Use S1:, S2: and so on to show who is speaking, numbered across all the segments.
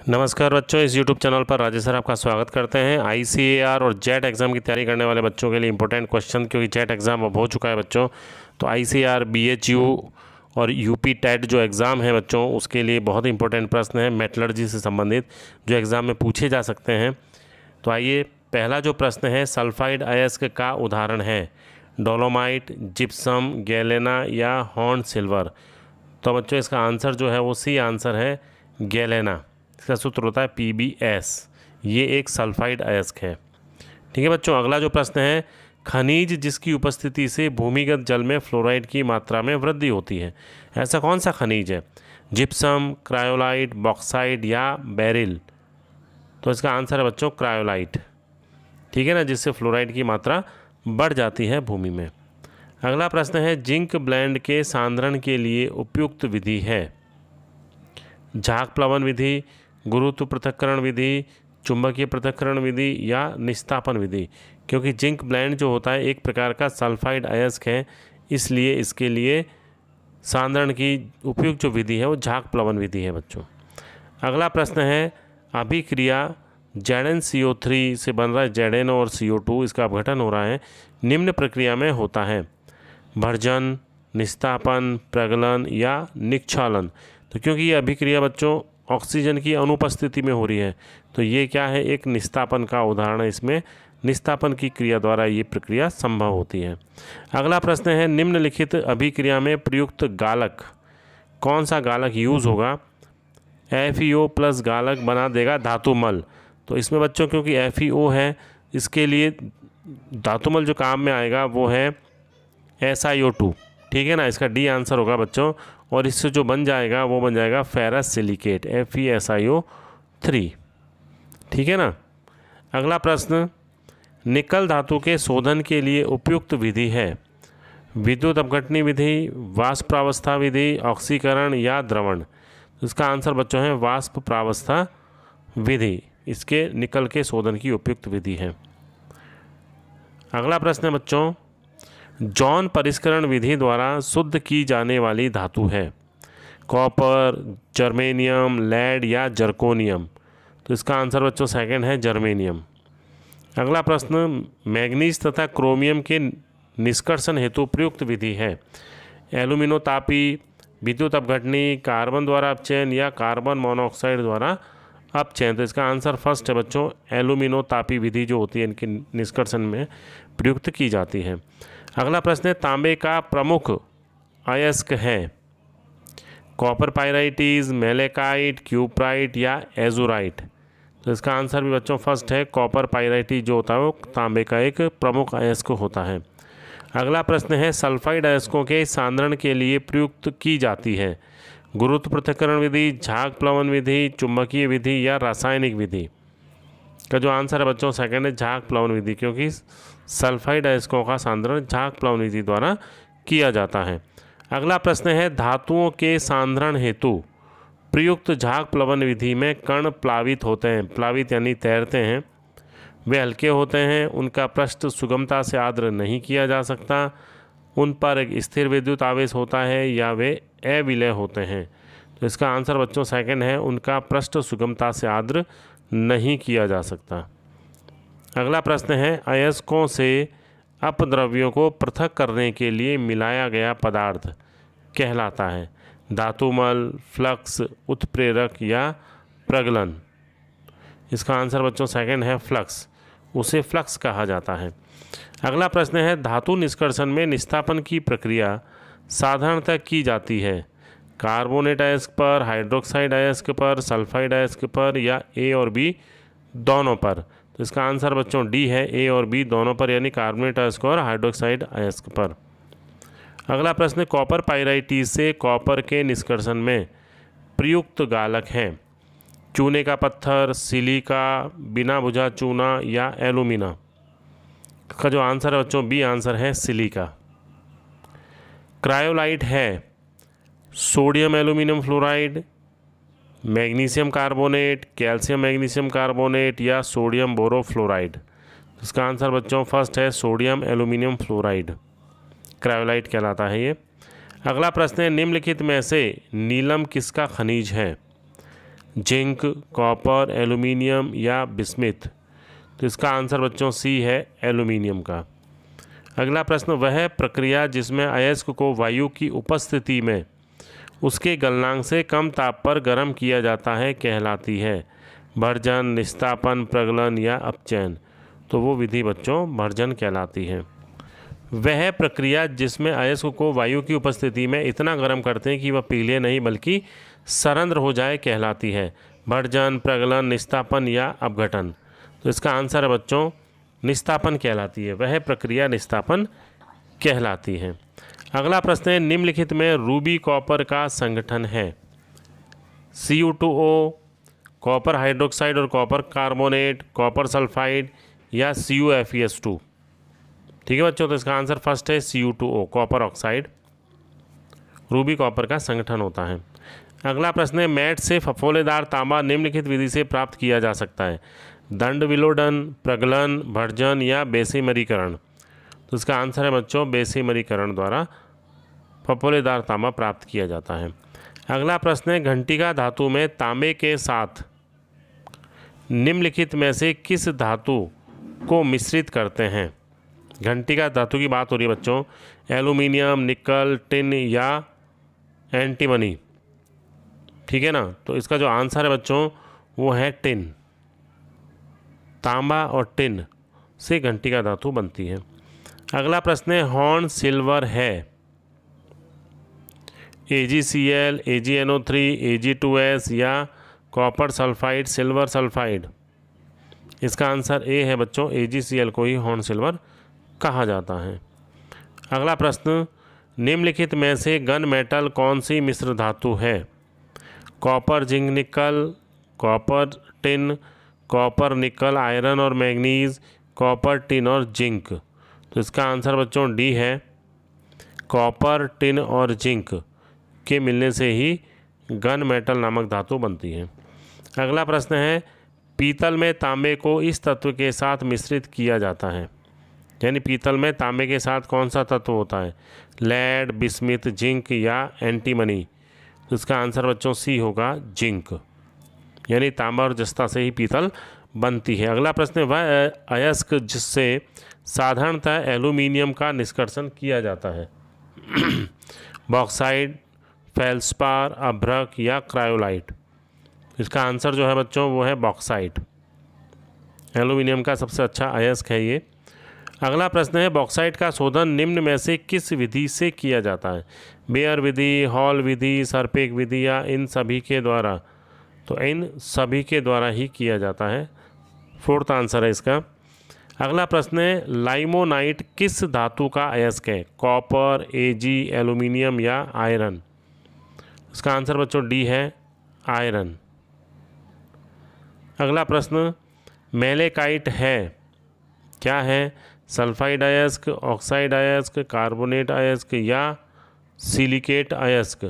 S1: नमस्कार बच्चों, इस YouTube चैनल पर राजेश सर आपका स्वागत करते हैं। ICAR और जेट एग्ज़ाम की तैयारी करने वाले बच्चों के लिए इंपॉर्टेंट क्वेश्चन, क्योंकि जेट एग्ज़ाम अब हो चुका है बच्चों। तो ICAR, BHU और UP टेट जो एग्ज़ाम है बच्चों, उसके लिए बहुत इंपॉर्टेंट प्रश्न है मेटलर्जी से संबंधित, जो एग्ज़ाम में पूछे जा सकते हैं। तो आइए, पहला जो प्रश्न है, सल्फाइड अयस्क का उदाहरण है डोलोमाइट, जिप्सम, गैलेना या हॉर्न सिल्वर। तो बच्चों इसका आंसर जो है वो सी आंसर है, गैलेना। इसका सूत्र होता है PbS। ये एक सल्फाइड अयस्क है। ठीक है बच्चों, अगला जो प्रश्न है, खनिज जिसकी उपस्थिति से भूमिगत जल में फ्लोराइड की मात्रा में वृद्धि होती है, ऐसा कौन सा खनिज है? जिप्सम, क्रायोलाइट, बॉक्साइट या बेरिल। तो इसका आंसर है बच्चों क्रायोलाइट। ठीक है ना, जिससे फ्लोराइड की मात्रा बढ़ जाती है भूमि में। अगला प्रश्न है, जिंक ब्लेंड के सांद्रण के लिए उपयुक्त विधि है झाग प्लवन विधि, गुरुत्व पृथक्करण विधि, चुंबकीय पृथक्करण विधि या निस्तापन विधि। क्योंकि जिंक ब्लेंड जो होता है एक प्रकार का सल्फाइड अयस्क है, इसलिए इसके लिए सांद्रण की उपयुक्त जो विधि है वो झाग प्लवन विधि है बच्चों। अगला प्रश्न है, अभिक्रिया ZnCO3 से बन रहा है Zn और CO2, इसका अपघटन हो रहा है, निम्न प्रक्रिया में होता है भर्जन, निस्तापन, प्रगलन या निक्षालन। तो क्योंकि ये अभिक्रिया बच्चों ऑक्सीजन की अनुपस्थिति में हो रही है, तो ये क्या है, एक निस्तापन का उदाहरण है। इसमें निस्तापन की क्रिया द्वारा ये प्रक्रिया संभव होती है। अगला प्रश्न है, निम्नलिखित अभिक्रिया में प्रयुक्त गालक, कौन सा गालक यूज़ होगा? FeO प्लस गालक बना देगा धातुमल। तो इसमें बच्चों क्योंकि FeO है, इसके लिए धातुमल जो काम में आएगा वो है SiO2। ठीक है ना, इसका डी आंसर होगा बच्चों। और इससे जो बन जाएगा वो बन जाएगा फेरस सिलिकेट, FeSiO3। ठीक है ना। अगला प्रश्न, निकल धातु के शोधन के लिए उपयुक्त विधि है विद्युत अपघटनी विधि, वाष्प प्रावस्था विधि, ऑक्सीकरण या द्रवण। इसका आंसर बच्चों है वाष्प प्रावस्था विधि, इसके निकल के शोधन की उपयुक्त विधि है। अगला प्रश्न है बच्चों, जॉन परिष्करण विधि द्वारा शुद्ध की जाने वाली धातु है कॉपर, जर्मेनियम, लेड या जर्कोनियम। तो इसका आंसर बच्चों सेकंड है जर्मेनियम। अगला प्रश्न, मैग्नीज तथा क्रोमियम के निष्कर्षण हेतु प्रयुक्त विधि है एल्यूमिनोतापी, विद्युत अपघटनी, कार्बन द्वारा अपचयन या कार्बन मोनोऑक्साइड द्वारा अपचयन। तो इसका आंसर फर्स्ट है बच्चों, एल्यूमिनोतापी विधि जो होती है इनके निष्कर्षण में प्रयुक्त की जाती है। अगला प्रश्न है, तांबे का प्रमुख अयस्क है कॉपर पाइराइटिस, मेलेकाइट, क्यूप्राइट या एजुराइट। तो इसका आंसर भी बच्चों फर्स्ट है, कॉपर पाइराइटिस जो होता है वो तांबे का एक प्रमुख अयस्क होता है। अगला प्रश्न है, सल्फाइड अयस्कों के सांद्रण के लिए प्रयुक्त की जाती है गुरुत्व पृथक्करण विधि, झाग प्लवन विधि, चुंबकीय विधि या रासायनिक विधि। का जो आंसर है बच्चों सेकंड है झाग प्लवन विधि, क्योंकि सल्फाइड अयस्कों का सांद्रण झाग प्लवन विधि द्वारा किया जाता है। अगला प्रश्न है, धातुओं के सांद्रण हेतु प्रयुक्त झाग प्लवन विधि में कण प्लावित होते हैं, प्लावित यानी तैरते हैं, वे हल्के होते हैं, उनका पृष्ठ सुगमता से आर्द्र नहीं किया जा सकता, उन पर एक स्थिर विद्युत आवेश होता है या वे अविलय होते हैं। तो इसका आंसर बच्चों सेकंड है, उनका पृष्ठ सुगमता से आर्द्र नहीं किया जा सकता। अगला प्रश्न है, अयस्कों से अपद्रव्यों को पृथक करने के लिए मिलाया गया पदार्थ कहलाता है धातुमल, फ्लक्स, उत्प्रेरक या प्रगलन। इसका आंसर बच्चों सेकंड है फ्लक्स, उसे फ्लक्स कहा जाता है। अगला प्रश्न है, धातु निष्कर्षण में निस्तापन की प्रक्रिया साधारणतः की जाती है कार्बोनेट अयस्क पर, हाइड्रोक्साइड अयस्क पर, सल्फाइड अयस्क पर या A और B दोनों पर। तो इसका आंसर बच्चों डी है, A और B दोनों पर, यानी कार्बोनेट अयस्क और हाइड्रोक्साइड अयस्क पर। अगला प्रश्न, कॉपर पाइराइटिस से कॉपर के निष्कर्षण में प्रयुक्त गालक हैं चूने का पत्थर, सिलिका, बिना बुझा चूना या एल्यूमिना। का जो आंसर है बच्चों बी आंसर है सिलिका। क्रायोलाइट है sodium aluminium fluoride, magnesium carbonate, calcium magnesium carbonate या सोडियम बोरोफ्लोराइड। इसका आंसर बच्चों फर्स्ट है सोडियम एल्यूमिनियम फ्लोराइड, क्रायोलाइट कहलाता है ये। अगला प्रश्न है, निम्नलिखित में से नीलम किसका खनिज है? जिंक, कॉपर, एल्यूमिनियम या बिस्मिथ? तो इसका आंसर बच्चों सी है, एल्यूमिनियम का। अगला प्रश्न, वह प्रक्रिया जिसमें अयस्क को वायु की उपस्थिति में उसके गलनांक से कम ताप पर गर्म किया जाता है कहलाती है? भर्जन, निस्तापन, प्रगलन या अपचयन? तो वो विधि बच्चों भर्जन कहलाती है। वह प्रक्रिया जिसमें अयस्क को वायु की उपस्थिति में इतना गर्म करते हैं कि वह पिघले नहीं बल्कि सरंध्र हो जाए कहलाती है? भर्जन, प्रगलन, निस्तापन या अपघटन? तो इसका आंसर है बच्चों निस्तापन कहलाती है। वह प्रक्रिया निस्तापन कहलाती है। अगला प्रश्न है, निम्नलिखित में रूबी कॉपर का संगठन है? Cu2O, कॉपर हाइड्रोक्साइड और कॉपर कार्बोनेट, कॉपर सल्फाइड या CuFeS2? ठीक है बच्चों, तो इसका आंसर फर्स्ट है Cu2O, copper oxide Ruby copper का संगठन होता है। अगला प्रश्न है, मैट से फफोलेदार तांबा निम्नलिखित विधि से प्राप्त किया जा सकता है? दंड विलोडन, प्रगलन, भर्जन या बेसिमरीकरण? तो इसका आंसर है बच्चों बेसिमरीकरण द्वारा फफोलेदार तांबा प्राप्त किया जाता है। अगला प्रश्न है, घंटिका धातु में तांबे के साथ निम्नलिखित में से किस धातु को मिश्रित करते हैं? घंटिका धातु की बात हो रही है बच्चों, एल्यूमिनियम, निकल, टिन या एंटीमनी? ठीक है ना, तो इसका जो आंसर है बच्चों वो है टिन। तांबा और टिन से घंटिका धातु बनती है। अगला प्रश्न है, हॉर्न सिल्वर है? AgCl, AgNO3, Ag2S या कॉपर सल्फाइड, सिल्वर सल्फाइड? इसका आंसर ए है बच्चों, AgCl को ही हॉर्न सिल्वर कहा जाता है। अगला प्रश्न, निम्नलिखित में से गन मेटल कौन सी मिश्र धातु है? कॉपर जिंक निकल, copper tin, copper nickel iron और मैग्नीज, कॉपर टिन और जिंक? तो इसका आंसर बच्चों डी है, कॉपर टिन और जिंक के मिलने से ही गन मेटल नामक धातु बनती है। अगला प्रश्न है, पीतल में तांबे को इस तत्व के साथ मिश्रित किया जाता है? यानी पीतल में तांबे के साथ कौन सा तत्व होता है? लेड, बिस्मिथ, जिंक या एंटीमनी? तो इसका आंसर बच्चों सी होगा, जिंक। यानी तांबा और जस्ता से ही पीतल बनती है। अगला प्रश्न है, वह अयस्क जिससे साधारणतः एल्यूमिनियम का निष्कर्षण किया जाता है? बॉक्साइड, फेल्सपार, अभ्रक या क्रायोलाइट? इसका आंसर जो है बच्चों वो है बॉक्साइट। एल्यूमिनियम का सबसे अच्छा अयस्क है ये। अगला प्रश्न है, बॉक्साइट का शोधन निम्न में से किस विधि से किया जाता है? बेयर विधि, हॉल विधि, सरपेक विधि या इन सभी के द्वारा? तो इन सभी के द्वारा ही किया जाता है, फोर्थ आंसर है इसका। अगला प्रश्न है, लाइमोनाइट किस धातु का अयस्क है? कॉपर, Ag, एल्यूमिनियम या आयरन? इसका आंसर बच्चों डी है, आयरन। अगला प्रश्न, मेलेकाइट है क्या है? सल्फाइड अयस्क, ऑक्साइड अयस्क, कार्बोनेट अयस्क या सिलिकेट अयस्क?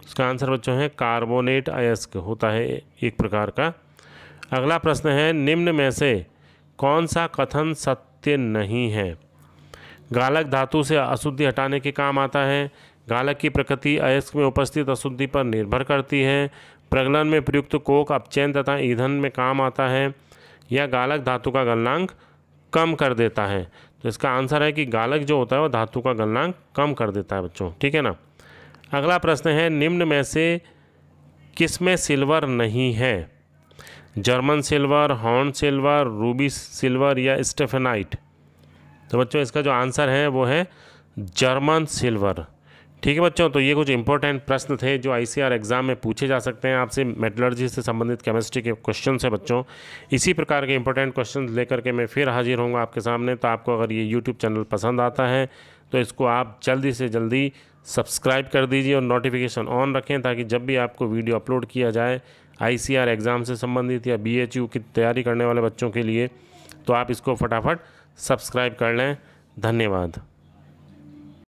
S1: इसका आंसर बच्चों है कार्बोनेट अयस्क होता है एक प्रकार का। अगला प्रश्न है, निम्न में से कौन सा कथन सत्य नहीं है? गालक धातु से अशुद्धि हटाने के काम आता है, गालक की प्रकृति अयस्क में उपस्थित अशुद्धि पर निर्भर करती है, प्रगलन में प्रयुक्त कोक अपचयन तथा ईंधन में काम आता है, या गालक धातु का गलनांक कम कर देता है? तो इसका आंसर है कि गालक जो होता है वो धातु का गलनांक कम कर देता है बच्चों। ठीक है ना। अगला प्रश्न है, निम्न में से किसमें सिल्वर नहीं है? German silver, horn silver, Ruby silver या स्टेफेनाइट? तो बच्चों इसका जो आंसर है वो है जर्मन सिल्वर। ठीक है बच्चों, तो ये कुछ इंपॉर्टेंट प्रश्न थे जो ICAR एग्ज़ाम में पूछे जा सकते हैं आपसे, मेटलर्जी से संबंधित केमिस्ट्री के क्वेश्चन है बच्चों। इसी प्रकार के इंपॉर्टेंट क्वेश्चन लेकर के मैं फिर हाजिर होऊंगा आपके सामने। तो आपको अगर ये YouTube चैनल पसंद आता है तो इसको आप जल्दी से जल्दी सब्सक्राइब कर दीजिए और नोटिफिकेशन ऑन रखें, ताकि जब भी आपको वीडियो अपलोड किया जाए ICAR एग्ज़ाम से संबंधित या BHU की तैयारी करने वाले बच्चों के लिए, तो आप इसको फटाफट सब्सक्राइब कर लें। धन्यवाद।